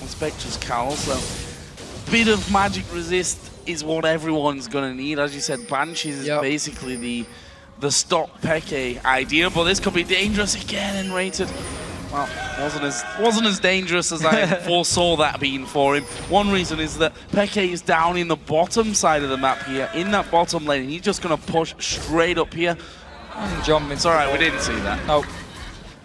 Spectre's Cowl, so bit of magic resist is what everyone's going to need. As you said, Banshees is basically the stop xPeke idea, but this could be dangerous again nRated. Well, wasn't as dangerous as I foresaw that being for him. One reason is that xPeke is down in the bottom side of the map here, in that bottom lane, and he's just going to push straight up here. And jump. It's alright, we didn't see that. Nope.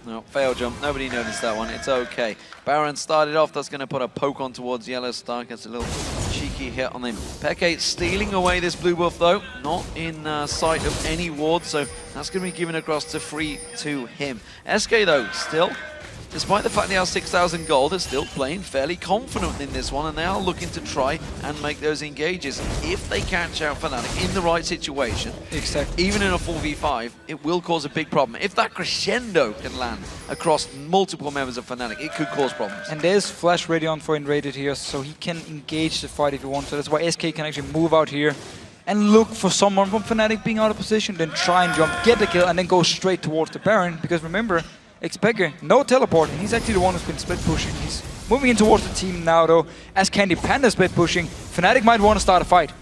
No, fail jump. Nobody noticed that one. It's okay. Baron started off. That's going to put a poke on towards Yellowstar. Gets a little cheeky hit on him. xPeke stealing away this blue buff, though. Not in sight of any ward, so that's going to be given across to free to him. SK, though, still despite the fact they have 6,000 gold, they're still playing fairly confident in this one, and they are looking to try and make those engages. If they catch out Fnatic in the right situation, exactly, even in a 4v5, it will cause a big problem. If that crescendo can land across multiple members of Fnatic, it could cause problems. And there's flash ready on for nRated here, so he can engage the fight if he wants. So that's why SK can actually move out here and look for someone from Fnatic being out of position, then try and jump, get the kill, and then go straight towards the Baron. Because remember, xPeke, no teleport, and he's actually the one who's been split pushing. He's moving in towards the team now, though. As CandyPanda split pushing, Fnatic might want to start a fight.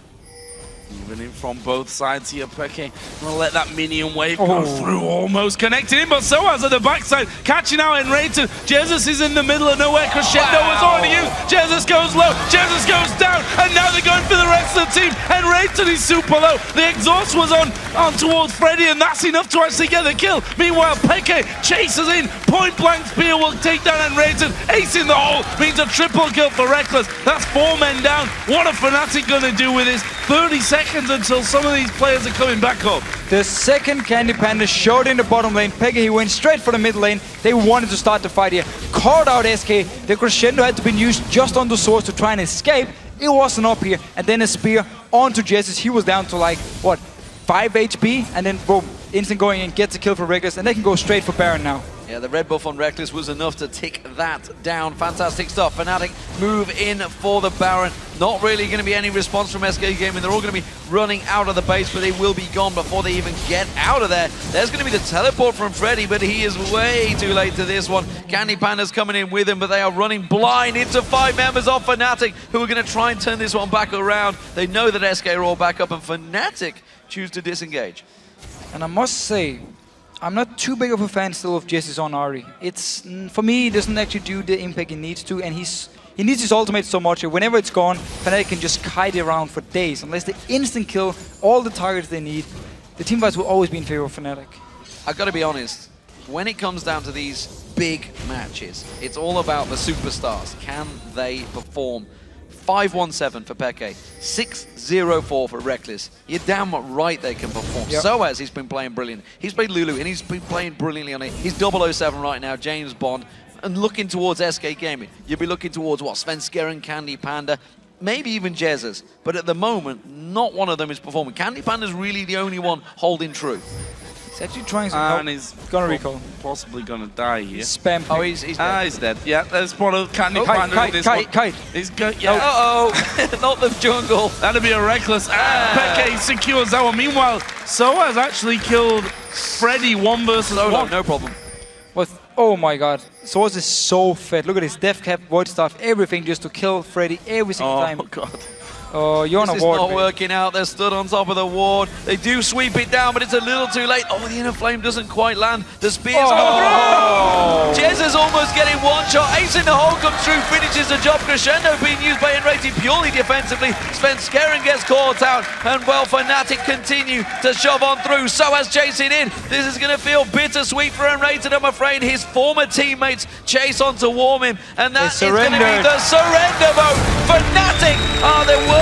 Even in from both sides here, Peke gonna let that minion wave go through, almost connected in, but sOAZ at the backside, catching out nRated. Jesiz is in the middle of nowhere, crescendo was already used, Jesiz goes low, Jesiz goes down, and now they're going for the rest of the team. nRated is super low, the exhaust was on towards Freddy, and that's enough to actually get the kill. Meanwhile, Peke chases in, point blank spear will take down nRated, ace in the hole, means a triple kill for Rekkles. That's 4 men down. What are Fnatic gonna do with this? 30 seconds until some of these players are coming back up. The second CandyPanda showed in the bottom lane. Peke, he went straight for the mid lane. They wanted to start the fight here. Caught out SK. The crescendo had to be used just on the swords to try and escape. It wasn't up here. And then a spear onto Jesiz. He was down to like, what, 5 HP? And then boom, instant going in, gets a kill for Rekkles. And they can go straight for Baron now. Yeah, the red buff on Rekkles was enough to tick that down. Fantastic stuff. Fnatic move in for the Baron. Not really going to be any response from SK Gaming. They're all going to be running out of the base, but they will be gone before they even get out of there. There's going to be the teleport from Freddy, but he is way too late to this one. CandyPanda's coming in with him, but they are running blind into 5 members of Fnatic, who are going to try and turn this one back around. They know that SK are all back up, and Fnatic choose to disengage. And I must say, I'm not too big of a fan still of Jesiz on Ahri. It's, for me, he doesn't actually do the impact he needs to, and he needs his ultimate so much. Whenever it's gone, Fnatic can just kite it around for days. Unless they instant kill all the targets they need, the team fights will always be in favor of Fnatic. I've got to be honest, when it comes down to these big matches, it's all about the superstars. Can they perform? 5-1-7 for Peke, 6-0-4 for Rekkles. You're damn right they can perform. Yep. sOAZ, he's been playing brilliant. He's played Lulu, and he's been playing brilliantly on it. He's 007 right now, James Bond. And looking towards SK Gaming, you'll be looking towards what? Svenskeren, CandyPanda, maybe even Jesiz. But at the moment, not one of them is performing. CandyPanda's really the only one holding true. He's actually trying some and he's gonna recall. Possibly gonna die here. Spam. Oh, he's dead. He's dead. Yeah, there's one of CandyPanda. Kite. He's good. Yeah. Uh-oh, not the jungle. That'll be a Rekkles. Peke secures that one. Meanwhile, sOAZ actually killed Freddy 1 versus 1. No problem. What? Oh my god. sOAZ is so fed. Look at his death cap, void staff, everything just to kill Freddy every single time. Oh god. Oh, you're on a This is ward. not working out. They're stood on top of the ward. They do sweep it down, but it's a little too late. Oh, the inner flame doesn't quite land. The spears go through. Jesiz almost getting one shot. Ace in the hole comes through, finishes the job. Crescendo being used by nRated purely defensively. Svenskeren gets caught out, and well, Fnatic continue to shove on through. sOAZ chasing in. This is going to feel bittersweet for nRated, I'm afraid. His former teammates chase on to warm him, and that is going to be the surrender vote. Fnatic are the world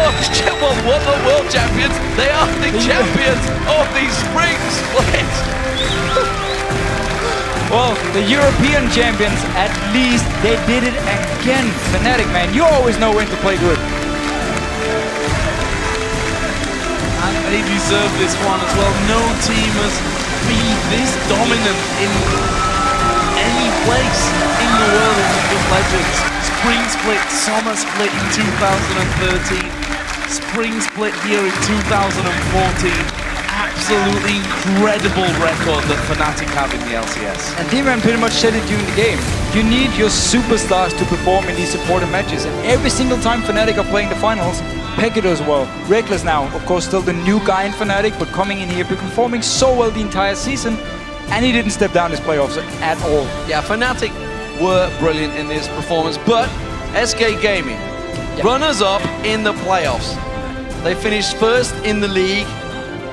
champions. They are the champions of the spring split. Well, the European champions, at least they did it again. Fnatic, man, you always know when to play good. And they deserve this one as well. No team has been this dominant in any place in the world in League of Legends. Spring split, summer split in 2013. Spring split here in 2014. Absolutely incredible record that Fnatic have in the LCS. And D-Man pretty much said it during the game. You need your superstars to perform in these important matches. And every single time Fnatic are playing the finals, Peke does well. Rekkles now, of course, still the new guy in Fnatic, but coming in here, performing so well the entire season. And he didn't step down his playoffs at all. Yeah, Fnatic were brilliant in this performance, but SK Gaming, runners-up in the playoffs. They finished first in the league,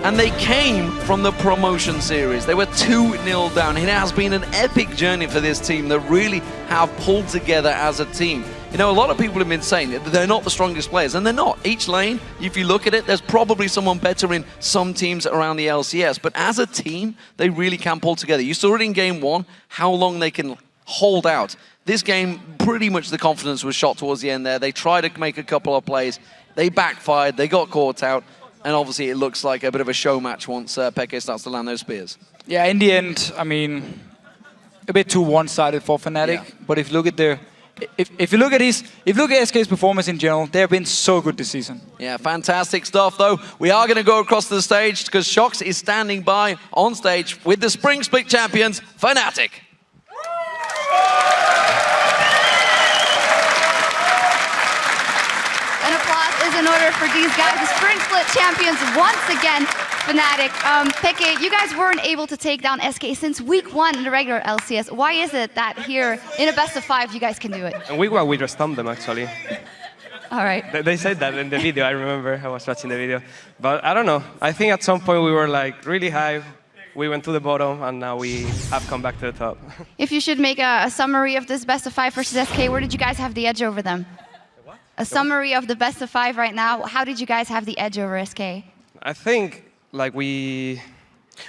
and they came from the promotion series. They were 2-0 down. It has been an epic journey for this team that really have pulled together as a team. You know, a lot of people have been saying that they're not the strongest players, and they're not. Each lane, if you look at it, there's probably someone better in some teams around the LCS, but as a team, they really can pull together. You saw it in game 1, how long they can hold out. This game, pretty much the confidence was shot towards the end there. They tried to make a couple of plays. They backfired. They got caught out. And obviously, it looks like a bit of a show match once Peke starts to land those spears. Yeah, in the end, I mean, a bit too one-sided for Fnatic. Yeah. But if you look at if you look at SK's performance in general, they have been so good this season. Yeah, fantastic stuff, though. We are going to go across the stage because Shox is standing by on stage with the Spring Split champions, Fnatic. An applause is in order for these guys, the Spring Split champions once again. Fnatic, Peke, you guys weren't able to take down SK since week 1 in the regular LCS. Why is it that here in a best of 5 you guys can do it? In week 1 we just stumped them actually. All right. They said that in the video, I remember, I was watching the video. But I don't know, I think at some point we were like really high, we went to the bottom and now we have come back to the top. If you should make a summary of this best of 5 versus SK, where did you guys have the edge over them? What? A summary of the best of 5 right now, how did you guys have the edge over SK? I think like we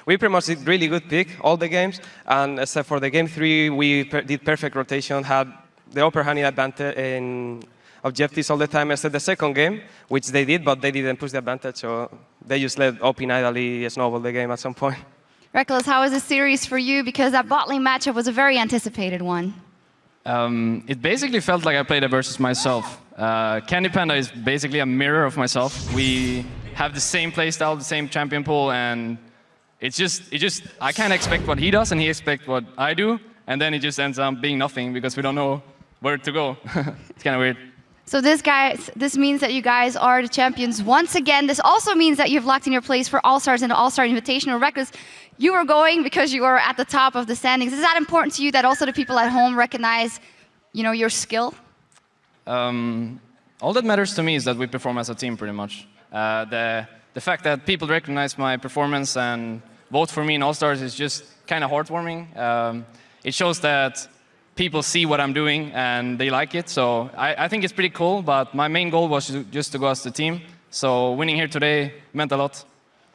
pretty much did really good pick all the games, and except for the game 3, we did perfect rotation, had the upper hand in advantage in objectives all the time, except the second game, which they did, but they didn't push the advantage, so they just let OP Nidalee snowball the game at some point. Rekkles, how was this series for you? Because that bot lane matchup was a very anticipated one. It basically felt like I played it versus myself. CandyPanda is basically a mirror of myself. We have the same playstyle, the same champion pool, and it's just I can't expect what he does and he expects what I do, and then it just ends up being nothing because we don't know where to go. It's kind of weird. So this means that you guys are the champions once again. This also means that you've locked in your place for All-Stars and the All-Star Invitational. Rekkles, you were going because you were at the top of the standings. Is that important to you that also the people at home recognize, you know, your skill? All that matters to me is that we perform as a team pretty much. The fact that people recognize my performance and vote for me in All-Stars is just kind of heartwarming. It shows that people see what I'm doing and they like it. So I think it's pretty cool, but my main goal was just to go as the team. So winning here today meant a lot.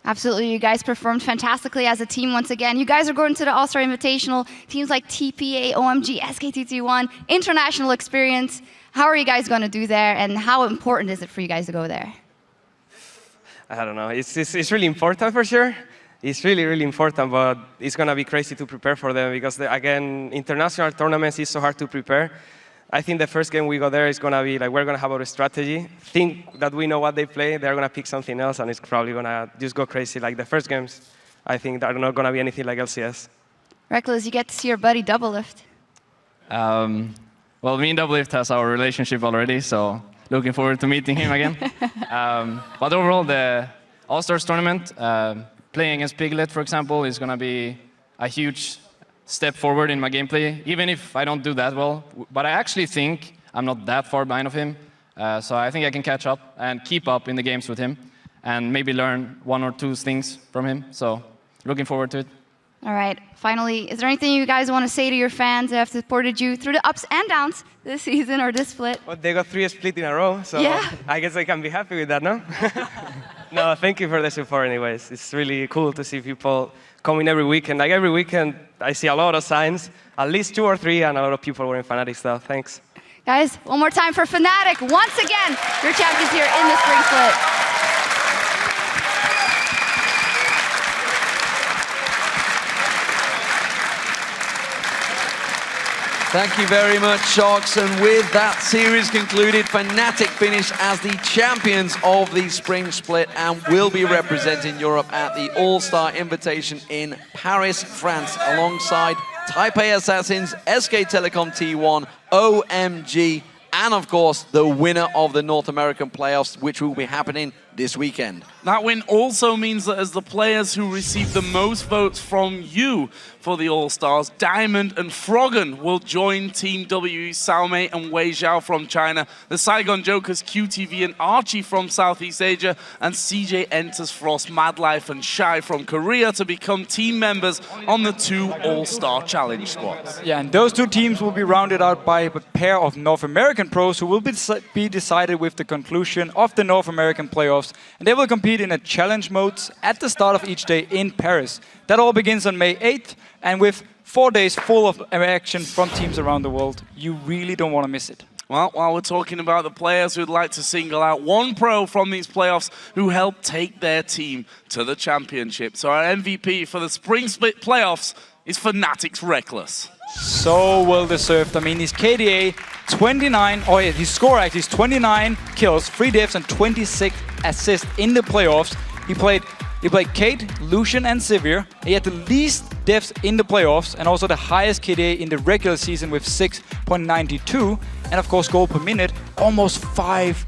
Absolutely, you guys performed fantastically as a team once again. You guys are going to the All-Star Invitational, teams like TPA, OMG, SKT1, international experience. How are you guys going to do there, and how important is it for you guys to go there? I don't know, it's really important for sure. It's really, really important, but it's going to be crazy to prepare for them because, again, international tournaments is so hard to prepare. I think the first game we go there is going to be like, we're going to have our strategy, think that we know what they play, they're going to pick something else, and it's probably going to just go crazy. Like the first games, I think they're not going to be anything like LCS. Rekkles, you get to see your buddy Doublelift. Well, me and Doublelift has our relationship already, so looking forward to meeting him again. But overall, the All-Stars tournament, playing against Piglet, for example, is going to be a huge step forward in my gameplay, even if I don't do that well. But I actually think I'm not that far behind of him. So I think I can catch up and keep up in the games with him and maybe learn 1 or 2 things from him. So looking forward to it. All right, finally, is there anything you guys want to say to your fans that have supported you through the ups and downs this season or this split? Well, they got 3 split in a row, so yeah. I guess I can be happy with that, no? No, thank you for the support anyways. It's really cool to see people coming every weekend. Like every weekend, I see a lot of signs, at least 2 or 3, and a lot of people wearing Fnatic stuff. Thanks. Guys, one more time for Fnatic. Once again, your champions here in the Spring Split. Thank you very much, Shox. And with that series concluded, Fnatic finish as the champions of the Spring Split and will be representing Europe at the All-Star Invitation in Paris, France, alongside Taipei Assassins, SK Telecom T1, OMG, and of course, the winner of the North American playoffs, which will be happening this weekend. That win also means that as the players who receive the most votes from you for the All-Stars, Diamond and Froggen will join Team W, Xiaomei and Wei Zhao from China, the Saigon Jokers, QTV and Archie from Southeast Asia, and CJ enters Frost, Madlife and Shy from Korea to become team members on the 2 All-Star Challenge squads. Yeah, and those 2 teams will be rounded out by a pair of North American pros who will be decided with the conclusion of the North American playoffs. And they will compete in a challenge mode at the start of each day in Paris. That all begins on May 8th, and with 4 days full of action from teams around the world. You really don't want to miss it. Well, while we're talking about the players, we'd like to single out one pro from these playoffs who helped take their team to the championship. So our MVP for the Spring Split playoffs is Fnatic's Rekkles. So well deserved. I mean, his KDA 29, oh yeah, his score actually is 29 kills, 3 deaths and 26 assists in the playoffs. He played Kate, Lucian and Severe. He had the least deaths in the playoffs and also the highest KDA in the regular season with 6.92. And of course, goal per minute, almost 5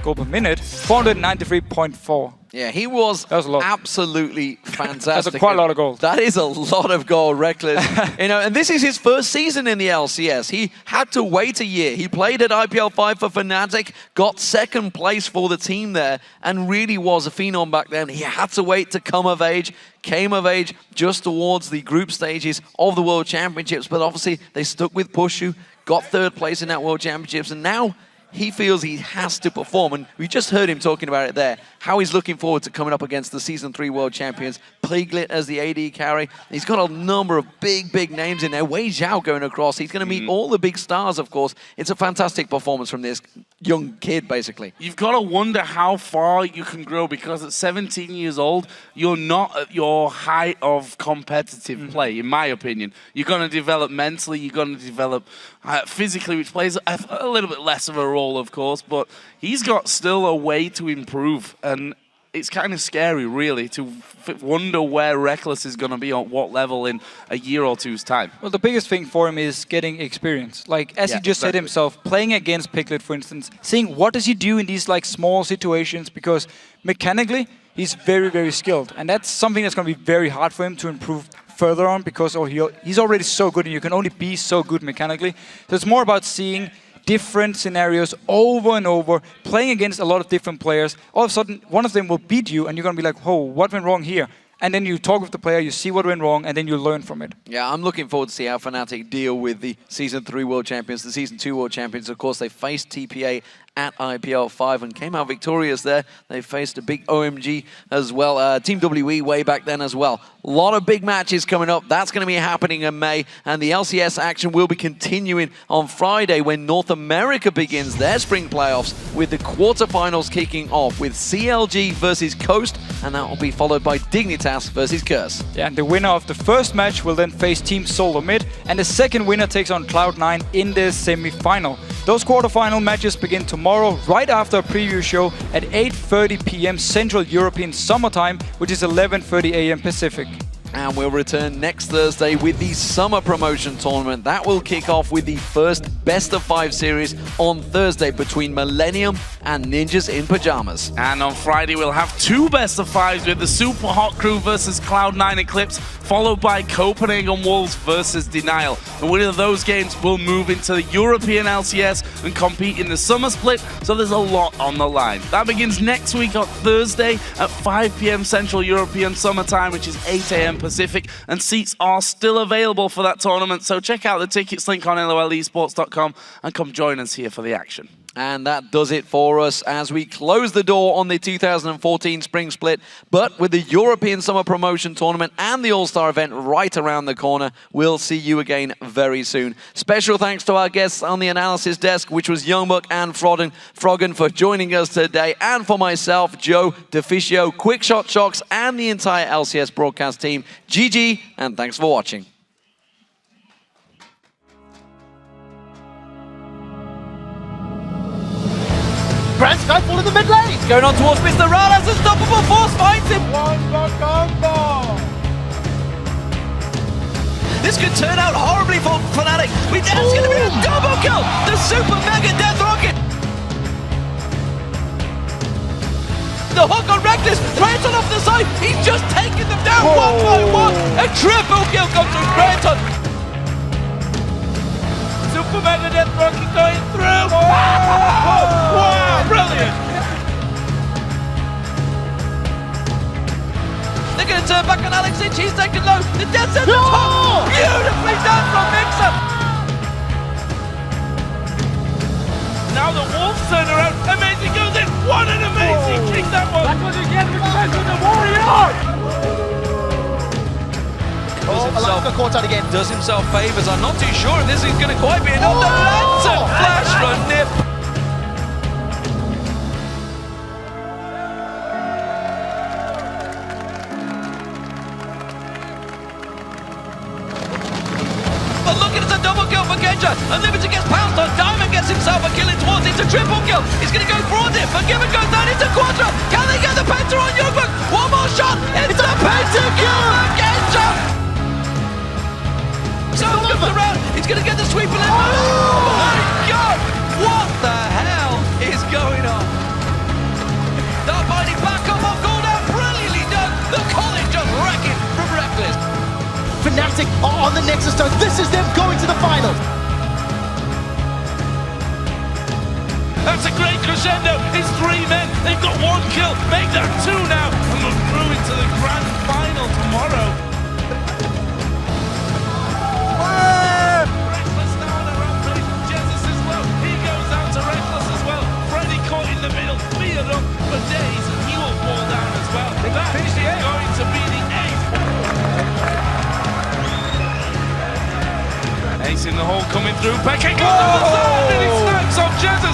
goal per minute, 493.4. Yeah, he was a lot. Absolutely fantastic. That's quite a lot of goals. That is a lot of goal, Rekkles. And this is his first season in the LCS. He had to wait a year. He played at IPL 5 for Fnatic, got second place for the team there, and really was a phenom back then. He had to wait to come of age, came of age just towards the group stages of the World Championships, but obviously they stuck with Pushu, got third place in that World Championships, and now he feels he has to perform, and we just heard him talking about it there, how he's looking forward to coming up against the Season 3 World Champions, Piglet as the AD carry. He's got a number of big names in there. Zhao going across. He's going to meet all the big stars, of course. It's a fantastic performance from this young kid, basically. You've got to wonder how far you can grow, because at 17 years old, you're not at your height of competitive play, in my opinion. You're going to develop mentally, you're going to develop physically, which plays a little bit less of a role, of course, but he's got still a way to improve, and it's kind of scary, really, to wonder where Rekkles is going to be, on what level in a year or two's time. Well, the biggest thing for him is getting experience. Like, as he just said himself, playing against Piglet, for instance, seeing what does he do in these like small situations, because mechanically, he's very skilled, and that's something that's going to be very hard for him to improve further on, because he's already so good, and you can only be so good mechanically. So it's more about seeing different scenarios over and over, playing against a lot of different players. All of a sudden, one of them will beat you, and you're going to be like, oh, what went wrong here? And then you talk with the player, you see what went wrong, and then you learn from it. Yeah, I'm looking forward to see how Fnatic deal with the Season 3 World Champions, the Season 2 World Champions. Of course, they faced TPA at IPL 5 and came out victorious there. They faced a big OMG as well, Team WE way back then as well. A lot of big matches coming up. That's going to be happening in May, and the LCS action will be continuing on Friday when North America begins their spring playoffs with the quarterfinals kicking off with CLG versus Coast, and that will be followed by Dignitas versus Curse. Yeah, and the winner of the first match will then face Team Solar Mid, and the second winner takes on Cloud9 in the semi-final. Those quarterfinal matches begin tomorrow, right after a preview show at 8:30 p.m. Central European Summertime, which is 11:30 a.m. Pacific. And we'll return next Thursday with the Summer Promotion Tournament. That will kick off with the first best-of-5 series on Thursday between Millennium and Ninjas in Pajamas. And on Friday, we'll have 2 best-of-5s with the Super Hot Crew versus Cloud9 Eclipse, followed by Copenhagen Wolves versus Denial. The winner of those games will move into the European LCS and compete in the Summer Split, so there's a lot on the line. That begins next week on Thursday at 5 p.m. Central European Summertime, which is 8 a.m. Pacific, and seats are still available for that tournament, so check out the tickets link on lolesports.com and come join us here for the action. And that does it for us as we close the door on the 2014 Spring Split. But with the European Summer Promotion Tournament and the All-Star event right around the corner, we'll see you again very soon. Special thanks to our guests on the analysis desk, which was Youngbuck and Froggen for joining us today, and for myself, Joe, Deficio, Quickshot Shocks, and the entire LCS broadcast team. GG, and thanks for watching. Grand Skyfall in the mid lane! Going on towards Mr. Rala's unstoppable force finds him! One combo! This could turn out horribly for Fnatic. It's going to be a double kill! The Super Mega Death Rocket! The hook on Rekkles, Kraton off the side, he's just taking them down one by one! A triple kill comes from Kraton! Super Mega Death Rocket going through! Wow, brilliant! They're going to turn back on Alex Inch, he's taken low, the death at the top! Beautifully done from Mixer! Now the Wolves turn around, Amazing goes in, what an amazing kick that was! That's what you get with the Warrior! himself, got caught out again. does himself favours. I'm not too sure if this is going to quite be enough. The lantern flash from Nip. But look at it, it's a double kill for Genja. Unlimited gets pounced on. Diamond gets himself a kill in towards. It's a triple kill. He's going to go for it. Forgiven goes down into Quadra. Can they get the penta on Youngbook? One more shot. It's a penta kill for Genja. So comes around. He's going to get the sweep and then. Oh my God! What the hell is going on? They're biting back up on cooldown. Brilliantly done. The college just wrecking from Rekkles. Fnatic are on the Nexus turn. This is them going to the finals. That's a great crescendo. It's 3 men. They've got 1 kill. Make that 2 now. And we're through into the grand final tomorrow. Rekkles now on a rampage. Jesiz as well. He goes down to Rekkles as well. Freddy caught in the middle. Feared up for days. And he will fall down as well. That is going to be the 8th. Ace in the hole coming through. Peke goes down the side and he snipes off Jesiz.